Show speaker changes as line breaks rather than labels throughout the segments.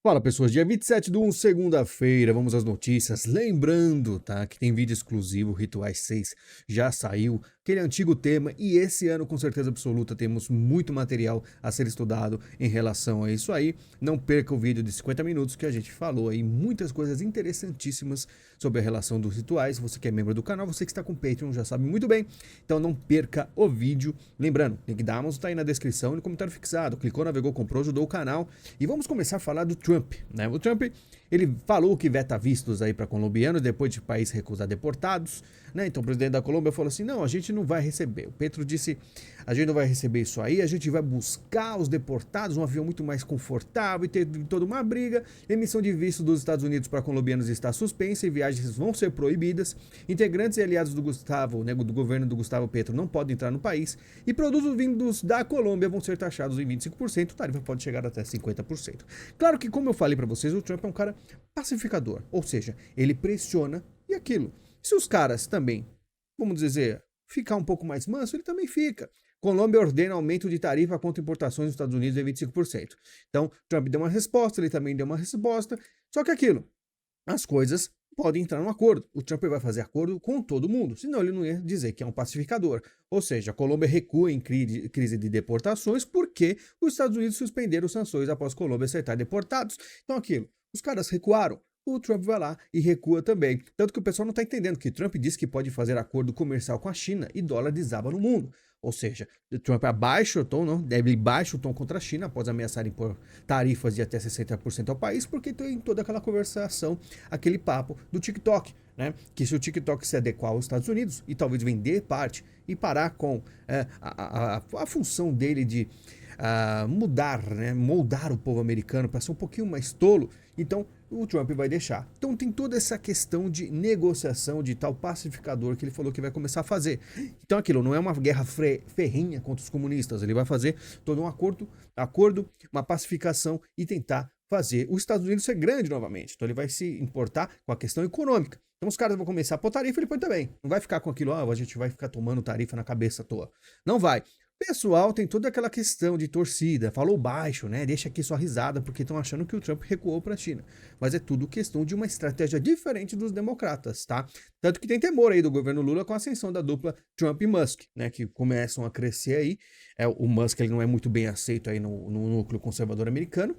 Fala pessoas, dia 27/1, segunda-feira, vamos às notícias. Lembrando, tá, que tem vídeo exclusivo, Rituais 6 já saiu, aquele antigo tema, e esse ano com certeza absoluta temos muito material a ser estudado em relação a isso aí. Não perca o vídeo de 50 minutos que a gente falou aí, muitas coisas interessantíssimas sobre a relação dos rituais. Você que é membro do canal, você que está com o Patreon já sabe muito bem, então não perca o vídeo. Lembrando, link da Amazon tá aí na descrição e no comentário fixado. Clicou, navegou, comprou, ajudou o canal. E vamos começar a falar do Trump, né? O Trump, ele falou que veta vistos aí para colombianos depois de país recusar deportados, né? Então o presidente da Colômbia falou assim: não, a gente não vai receber. O Petro disse: a gente não vai receber isso aí, a gente vai buscar os deportados, um avião muito mais confortável, e teve toda uma briga. Emissão de visto dos Estados Unidos para colombianos está suspensa e viagens vão ser proibidas. Integrantes e aliados do Gustavo, né, do governo do Gustavo Petro não podem entrar no país. E produtos vindos da Colômbia vão ser taxados em 25%, tarifa pode chegar até 50%. Claro que, como eu falei para vocês, o Trump é um cara pacificador, ou seja, ele pressiona e aquilo. Se os caras também, vamos dizer, ficar um pouco mais manso, ele também fica. Colômbia ordena aumento de tarifa contra importações dos Estados Unidos em 25%. Então, Trump deu uma resposta, ele também deu uma resposta, só que aquilo, as coisas podem entrar num acordo. O Trump vai fazer acordo com todo mundo, senão ele não ia dizer que é um pacificador. Ou seja, a Colômbia recua em crise de deportações porque os Estados Unidos suspenderam sanções após a Colômbia aceitar deportados. Então aquilo, os caras recuaram, o Trump vai lá e recua também. Tanto que o pessoal não está entendendo que Trump disse que pode fazer acordo comercial com a China e dólar desaba no mundo. Ou seja, Trump abaixa o tom, não? Ele baixa o tom contra a China após ameaçar impor tarifas de até 60% ao país, porque tem toda aquela conversação, aquele papo do TikTok, né? Que se o TikTok se adequar aos Estados Unidos e talvez vender parte e parar com a função dele de mudar, né? Moldar o povo americano para ser um pouquinho mais tolo, então o Trump vai deixar. Então tem toda essa questão de negociação, de tal pacificador que ele falou que vai começar a fazer. Então aquilo não é uma guerra ferrenha contra os comunistas, ele vai fazer todo um acordo, uma pacificação e tentar fazer os Estados Unidos ser grande novamente. Então ele vai se importar com a questão econômica. Então os caras vão começar a pôr tarifa, ele põe também. Não vai ficar com aquilo, a gente vai ficar tomando tarifa na cabeça à toa. Não vai. Pessoal, tem toda aquela questão de torcida, falou baixo, né? Deixa aqui sua risada, porque estão achando que o Trump recuou para a China. Mas é tudo questão de uma estratégia diferente dos democratas, tá? Tanto que tem temor aí do governo Lula com a ascensão da dupla Trump e Musk, né? Que começam a crescer aí. O Musk ele não é muito bem aceito aí no núcleo conservador americano.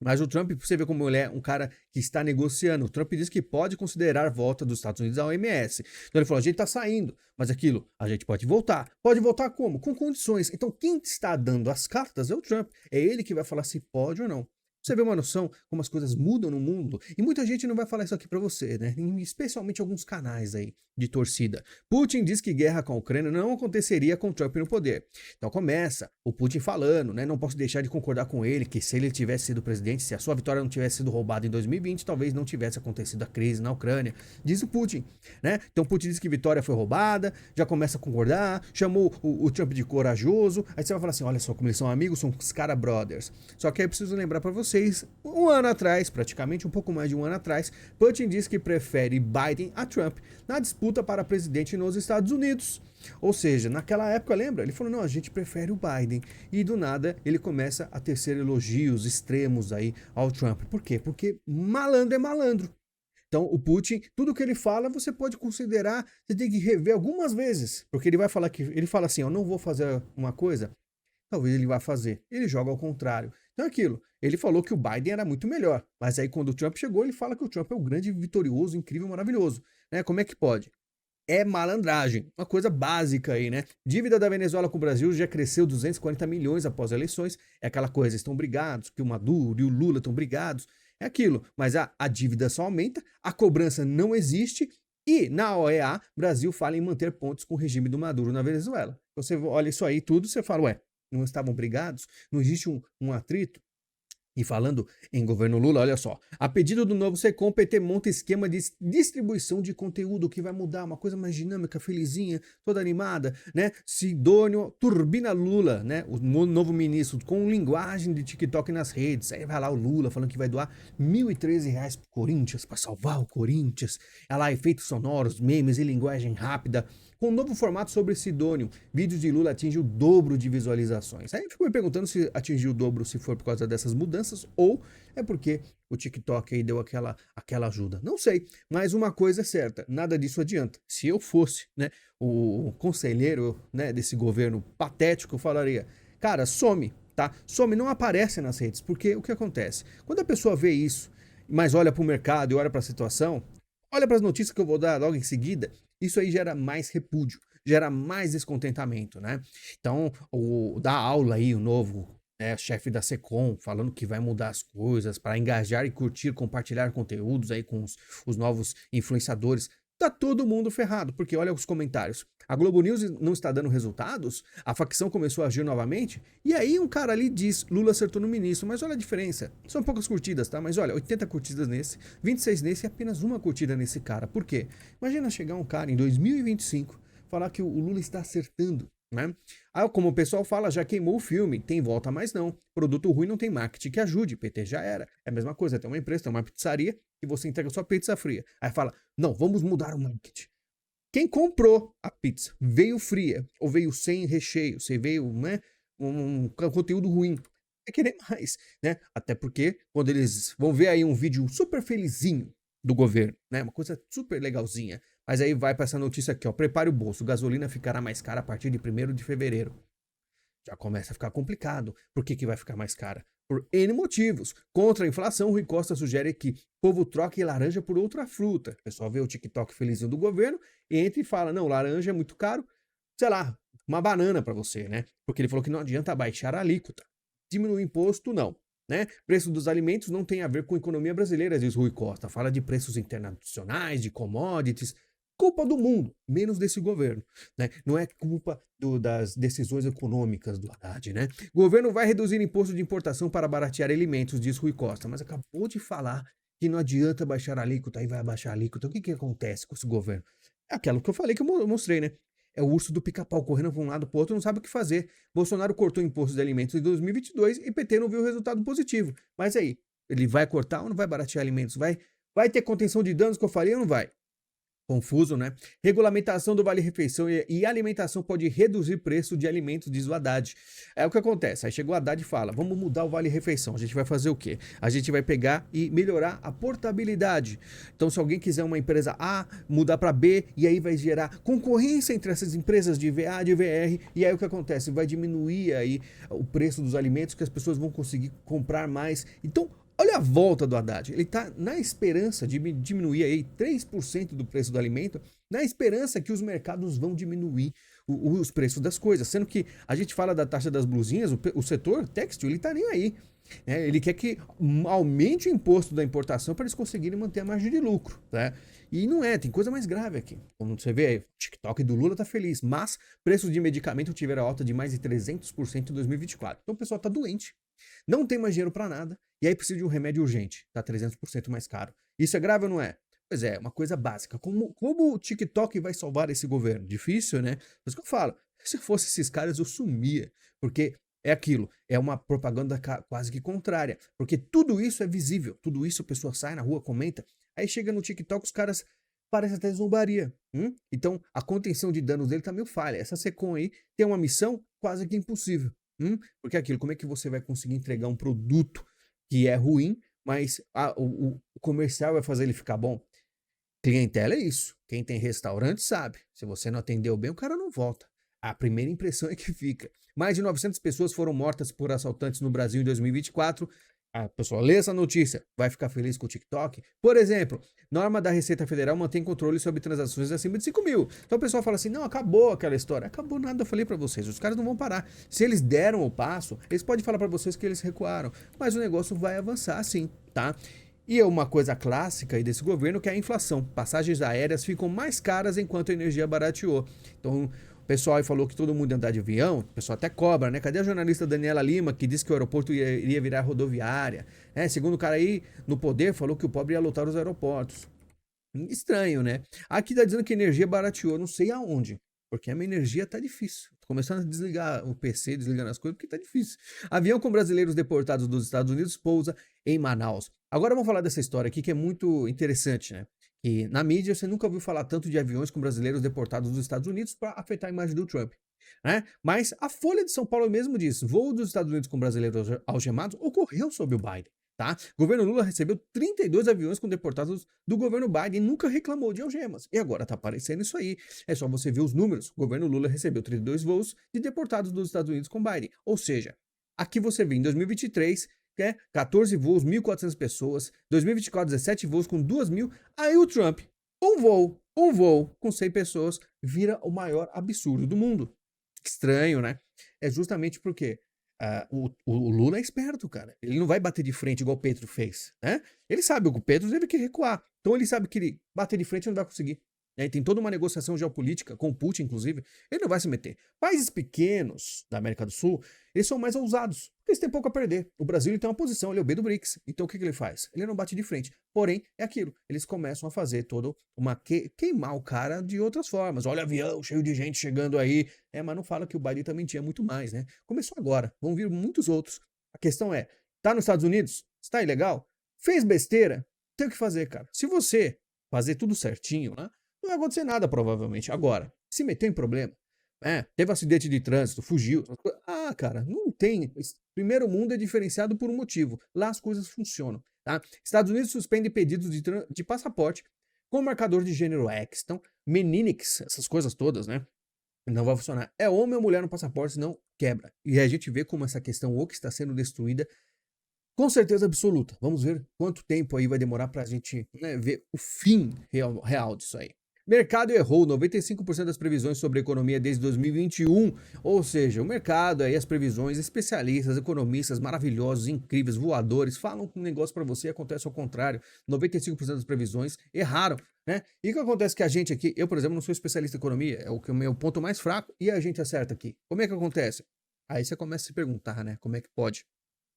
Mas o Trump, você vê como ele é um cara que está negociando. O Trump diz que pode considerar a volta dos Estados Unidos à OMS. Então ele falou, a gente está saindo, mas aquilo, a gente pode voltar. Pode voltar como? Com condições. Então quem está dando as cartas é o Trump. É ele que vai falar se pode ou não. Você vê uma noção como as coisas mudam no mundo? E muita gente não vai falar isso aqui pra você, né? Especialmente alguns canais aí de torcida. Putin diz que guerra com a Ucrânia não aconteceria com Trump no poder. Então começa o Putin falando, né? Não posso deixar de concordar com ele que se ele tivesse sido presidente, se a sua vitória não tivesse sido roubada em 2020, talvez não tivesse acontecido a crise na Ucrânia. Diz o Putin, né? Então Putin diz que vitória foi roubada, já começa a concordar, chamou o Trump de corajoso. Aí você vai falar assim, olha só como eles são amigos, são os cara brothers. Só que aí eu preciso lembrar pra você, um ano atrás, praticamente um pouco mais de um ano atrás, Putin disse que prefere Biden a Trump na disputa para presidente nos Estados Unidos. Ou seja, naquela época, lembra? Ele falou, não, a gente prefere o Biden. E do nada, ele começa a tecer elogios extremos aí ao Trump. Por quê? Porque malandro é malandro. Então, o Putin, tudo que ele fala, você pode considerar, você tem que rever algumas vezes. Porque ele vai falar que, ele fala assim, eu não vou fazer uma coisa, talvez ele vá fazer. Ele joga ao contrário. Então é aquilo. Ele falou que o Biden era muito melhor. Mas aí quando o Trump chegou, ele fala que o Trump é o grande, vitorioso, incrível, maravilhoso. Né? Como é que pode? É malandragem. Uma coisa básica aí, né? Dívida da Venezuela com o Brasil já cresceu 240 milhões após as eleições. É aquela coisa, estão brigados, que o Maduro e o Lula estão brigados. É aquilo. Mas a dívida só aumenta, a cobrança não existe. E na OEA, Brasil fala em manter pontos com o regime do Maduro na Venezuela. Você olha isso aí tudo, você fala, ué, não estavam brigados? Não existe um atrito? E falando em governo Lula, olha só, a pedido do novo Secom, o PT monta esquema de distribuição de conteúdo que vai mudar, uma coisa mais dinâmica, felizinha, toda animada, né? Sidônio turbina Lula, né? O novo ministro, com linguagem de TikTok nas redes. Aí vai lá o Lula falando que vai doar R$ 1.013 pro Corinthians, para salvar o Corinthians. Olha lá, efeitos sonoros, memes e linguagem rápida, Com um novo formato sobre Sidônio, vídeos de Lula atingem o dobro de visualizações. Aí eu fico me perguntando se atingiu o dobro se for por causa dessas mudanças ou é porque o TikTok aí deu aquela ajuda. Não sei, mas uma coisa é certa, nada disso adianta. Se eu fosse, né, o conselheiro, né, desse governo patético, eu falaria, cara, some, tá? Some, não aparece nas redes, porque o que acontece? Quando a pessoa vê isso, mas olha para o mercado e olha para a situação, olha para as notícias que eu vou dar logo em seguida, isso aí gera mais repúdio, gera mais descontentamento, né? Então, da aula aí, o novo chefe da Secom, falando que vai mudar as coisas para engajar e curtir, compartilhar conteúdos aí com os novos influenciadores. Tá todo mundo ferrado, porque olha os comentários. A Globo News não está dando resultados, a facção começou a agir novamente, e aí um cara ali diz, Lula acertou no ministro, mas olha a diferença. São poucas curtidas, tá? Mas olha, 80 curtidas nesse, 26 nesse e apenas uma curtida nesse cara. Por quê? Imagina chegar um cara em 2025, falar que o Lula está acertando, né? Ah, como o pessoal fala, já queimou o filme, tem volta mais não. Produto ruim não tem marketing que ajude, PT já era. É a mesma coisa, tem uma empresa, tem uma pizzaria e você entrega sua pizza fria. Aí fala, não, vamos mudar o marketing. Quem comprou a pizza veio fria ou veio sem recheio, se veio, né, um conteúdo ruim, é querer mais, né? Até porque quando eles vão ver aí um vídeo super felizinho do governo, né, uma coisa super legalzinha, mas aí vai para essa notícia aqui, ó, prepare o bolso, gasolina ficará mais cara a partir de 1º de fevereiro. Já começa a ficar complicado. Por que vai ficar mais cara? Por N motivos. Contra a inflação, Rui Costa sugere que o povo troque laranja por outra fruta. O pessoal vê o TikTok felizinho do governo e entra e fala, não, laranja é muito caro, sei lá, uma banana para você, né? Porque ele falou que não adianta baixar a alíquota. Diminuir o imposto, não. Né? Preço dos alimentos não tem a ver com a economia brasileira, diz Rui Costa. Fala de preços internacionais, de commodities. Culpa do mundo, menos desse governo. Né? Não é culpa das decisões econômicas do Haddad. Né? O governo vai reduzir imposto de importação para baratear alimentos, diz Rui Costa. Mas acabou de falar que não adianta baixar a alíquota, aí vai abaixar a alíquota. O que acontece com esse governo? É aquilo que eu falei, que eu mostrei, né? É o urso do pica-pau correndo para um lado para o outro, não sabe o que fazer. Bolsonaro cortou impostos de alimentos em 2022 e PT não viu resultado positivo. Mas aí, ele vai cortar ou não vai baratear alimentos? Vai ter contenção de danos que eu falei ou não vai? Confuso, né? Regulamentação do Vale-Refeição e alimentação pode reduzir preço de alimentos, diz o Haddad. É o que acontece. Aí chegou o Haddad e fala, vamos mudar o Vale-Refeição. A gente vai fazer o quê? A gente vai pegar e melhorar a portabilidade. Então, se alguém quiser uma empresa A, mudar para B, e aí vai gerar concorrência entre essas empresas de VA e de VR, e aí o que acontece? Vai diminuir aí o preço dos alimentos, que as pessoas vão conseguir comprar mais. Então, olha a volta do Haddad, ele está na esperança de diminuir aí 3% do preço do alimento, na esperança que os mercados vão diminuir os preços das coisas, sendo que a gente fala da taxa das blusinhas, o setor têxtil, ele está nem aí. Né? Ele quer que aumente o imposto da importação para eles conseguirem manter a margem de lucro. Né? E não é, tem coisa mais grave aqui. Como você vê, o TikTok do Lula tá feliz, mas preços de medicamento tiveram alta de mais de 300% em 2024. Então o pessoal tá doente, não tem mais dinheiro para nada, e aí precisa de um remédio urgente, tá 300% mais caro. Isso é grave ou não é? Pois é, uma coisa básica. Como o TikTok vai salvar esse governo? Difícil, né? Mas o que eu falo, se fosse esses caras eu sumia, porque é aquilo, é uma propaganda quase que contrária, porque tudo isso é visível, tudo isso a pessoa sai na rua, comenta, aí chega no TikTok os caras parecem até zombaria. Então a contenção de danos dele tá meio falha. Essa Secom aí tem uma missão quase que impossível. Porque é aquilo, como é que você vai conseguir entregar um produto que é ruim, mas o comercial vai fazer ele ficar bom? Clientela é isso. Quem tem restaurante sabe. Se você não atendeu bem, o cara não volta. A primeira impressão é que fica. Mais de 900 pessoas foram mortas por assaltantes no Brasil em 2024. A pessoa lê essa notícia, vai ficar feliz com o TikTok? Por exemplo, norma da Receita Federal mantém controle sobre transações acima de 5 mil. Então o pessoal fala assim, não, acabou aquela história. Acabou nada, eu falei pra vocês, os caras não vão parar. Se eles deram o passo, eles podem falar pra vocês que eles recuaram. Mas o negócio vai avançar sim, tá? E é uma coisa clássica aí desse governo que é a inflação. Passagens aéreas ficam mais caras enquanto a energia barateou. Então o pessoal aí falou que todo mundo ia andar de avião, o pessoal até cobra, né? Cadê a jornalista Daniela Lima, que disse que o aeroporto iria virar rodoviária? Segundo o cara aí no poder, falou que o pobre ia lotar os aeroportos. Estranho, né? Aqui tá dizendo que a energia barateou, não sei aonde, porque a minha energia tá difícil. Tô começando a desligar o PC, desligando as coisas, porque tá difícil. Avião com brasileiros deportados dos Estados Unidos pousa em Manaus. Agora vamos falar dessa história aqui que é muito interessante, né? E na mídia você nunca ouviu falar tanto de aviões com brasileiros deportados dos Estados Unidos para afetar a imagem do Trump, né? Mas a Folha de São Paulo mesmo diz: voo dos Estados Unidos com brasileiros algemados ocorreu sob o Biden, tá? O governo Lula recebeu 32 aviões com deportados do governo Biden e nunca reclamou de algemas. E agora tá aparecendo isso aí. É só você ver os números. O governo Lula recebeu 32 voos de deportados dos Estados Unidos com Biden. Ou seja, aqui você vê em 2023, 14 voos, 1.400 pessoas. 2024, 17 voos com 2.000. Aí o Trump, um voo com 100 pessoas, vira o maior absurdo do mundo. Estranho, né? É justamente porque o Lula é esperto, cara. Ele não vai bater de frente igual o Petro fez, né? Ele sabe que o Petro teve que recuar. Então ele sabe que ele bater de frente não vai conseguir. Né? Tem toda uma negociação geopolítica, com o Putin, inclusive. Ele não vai se meter. Países pequenos da América do Sul, eles são mais ousados, porque eles têm pouco a perder. O Brasil ele tem uma posição, ele é o B do BRICS. Então o que ele faz? Ele não bate de frente. Porém, é aquilo. Eles começam a fazer todo uma queimar o cara de outras formas. Olha, avião cheio de gente chegando aí. Mas não fala que o Biden também tinha muito mais, né? Começou agora. Vão vir muitos outros. A questão é, tá nos Estados Unidos? Está ilegal? Fez besteira? Tem o que fazer, cara. Se você fazer tudo certinho, né? Não vai acontecer nada, provavelmente. Agora, se meter em problema, teve um acidente de trânsito, fugiu. Cara, não tem. Primeiro mundo é diferenciado por um motivo. Lá as coisas funcionam, tá? Estados Unidos suspende pedidos de passaporte com marcador de gênero X. Então, Meninix, essas coisas todas, né? Não vai funcionar. É homem ou mulher no passaporte, senão quebra. E a gente vê como essa questão woke está sendo destruída com certeza absoluta. Vamos ver quanto tempo aí vai demorar para a gente, né, ver o fim real disso aí. Mercado errou 95% das previsões sobre a economia desde 2021, ou seja, o mercado aí, as previsões, especialistas, economistas maravilhosos, incríveis, voadores, falam um negócio para você e acontece ao contrário. 95% das previsões erraram, né? E o que acontece que a gente aqui, eu por exemplo não sou especialista em economia, é o meu ponto mais fraco e a gente acerta aqui. Como é que acontece? Aí você começa a se perguntar, né? Como é que pode?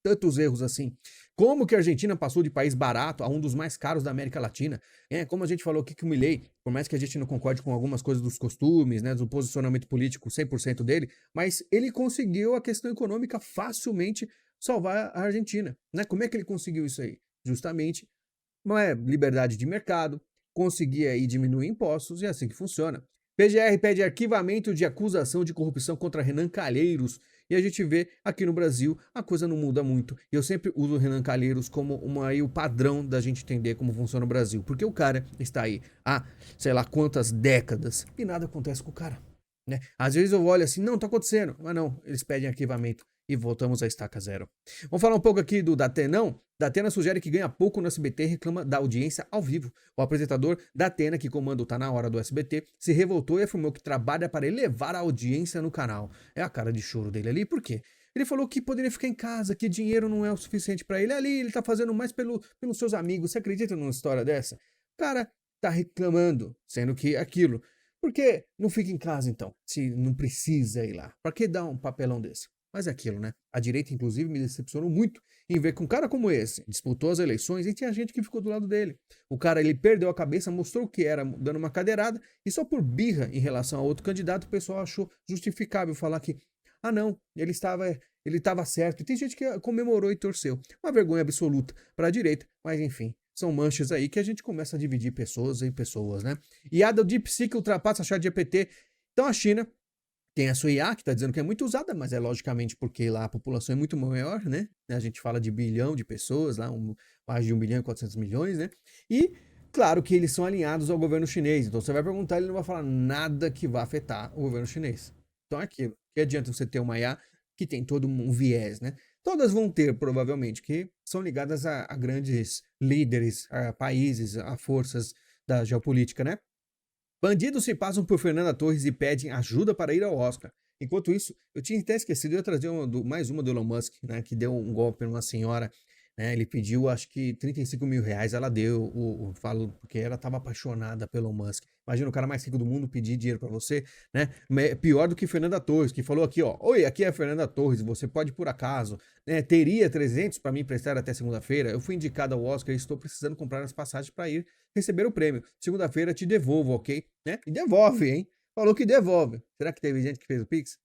Tantos erros assim. Como que a Argentina passou de país barato a um dos mais caros da América Latina? Como a gente falou aqui que o Milei, por mais que a gente não concorde com algumas coisas dos costumes, né, do posicionamento político 100% dele, mas ele conseguiu a questão econômica facilmente salvar a Argentina, né? Como é que ele conseguiu isso aí? Justamente, não é liberdade de mercado, conseguir aí diminuir impostos e é assim que funciona. PGR pede arquivamento de acusação de corrupção contra Renan Calheiros. E a gente vê aqui no Brasil a coisa não muda muito. E eu sempre uso o Renan Calheiros como o padrão da gente entender como funciona o Brasil. Porque o cara está aí há sei lá quantas décadas e nada acontece com o cara. Né? Às vezes eu olho assim, não, tá acontecendo. Mas não, eles pedem arquivamento e voltamos à estaca zero. Vamos falar um pouco aqui do Datenão. Datena sugere que ganha pouco no SBT e reclama da audiência ao vivo. O apresentador Datena, que comanda o Tá Na Hora do SBT, se revoltou e afirmou que trabalha para elevar a audiência no canal. É a cara de choro dele ali, por quê? Ele falou que poderia ficar em casa, que dinheiro não é o suficiente para ele. Ali ele tá fazendo mais pelos seus amigos. Você acredita numa história dessa? O cara tá reclamando, sendo que aquilo. Por que não fica em casa então, se não precisa ir lá? Para que dar um papelão desse? Mas é aquilo, né? A direita, inclusive, me decepcionou muito em ver que um cara como esse disputou as eleições e tinha gente que ficou do lado dele. O cara, ele perdeu a cabeça, mostrou que era dando uma cadeirada e só por birra em relação a outro candidato, o pessoal achou justificável falar que, não, ele estava certo. E tem gente que comemorou e torceu. Uma vergonha absoluta para a direita, mas enfim. São manchas aí que a gente começa a dividir pessoas em pessoas, né? IA do DeepSeek ultrapassa a ChatGPT. Então a China tem a sua IA, que está dizendo que é muito usada, mas é logicamente porque lá a população é muito maior, né? A gente fala de bilhão de pessoas, lá mais de 1 bilhão e 400 milhões, né? E claro que eles são alinhados ao governo chinês. Então você vai perguntar, ele não vai falar nada que vá afetar o governo chinês. Então é aquilo. Que adianta você ter uma IA que tem todo um viés, né? Todas vão ter, provavelmente, que são ligadas a grandes líderes, a países, a forças da geopolítica, né? Bandidos se passam por Fernanda Torres e pedem ajuda para ir ao Oscar. Enquanto isso, eu tinha até esquecido, eu ia trazer mais uma do Elon Musk, né? Que deu um golpe numa senhora, né? Ele pediu, acho que 35 mil reais, ela deu, falo, porque ela estava apaixonada pelo Elon Musk. Imagina o cara mais rico do mundo pedir dinheiro para você, né? Pior do que Fernanda Torres, que falou aqui, ó, oi, aqui é a Fernanda Torres, você pode por acaso, né, teria 300 para me emprestar até segunda-feira? Eu fui indicada ao Oscar e estou precisando comprar as passagens para ir receber o prêmio. Segunda-feira te devolvo, ok? Né? E devolve, hein? Falou que devolve. Será que teve gente que fez o Pix?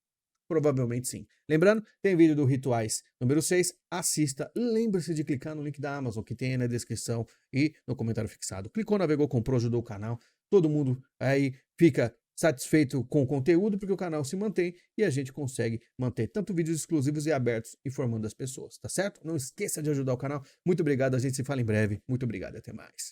Provavelmente sim. Lembrando, tem vídeo do Rituais número 6, assista. Lembre-se de clicar no link da Amazon, que tem aí na descrição e no comentário fixado. Clicou, navegou, comprou, ajudou o canal. Todo mundo aí fica satisfeito com o conteúdo, porque o canal se mantém e a gente consegue manter tanto vídeos exclusivos e abertos informando as pessoas, tá certo? Não esqueça de ajudar o canal. Muito obrigado, a gente se fala em breve. Muito obrigado e até mais.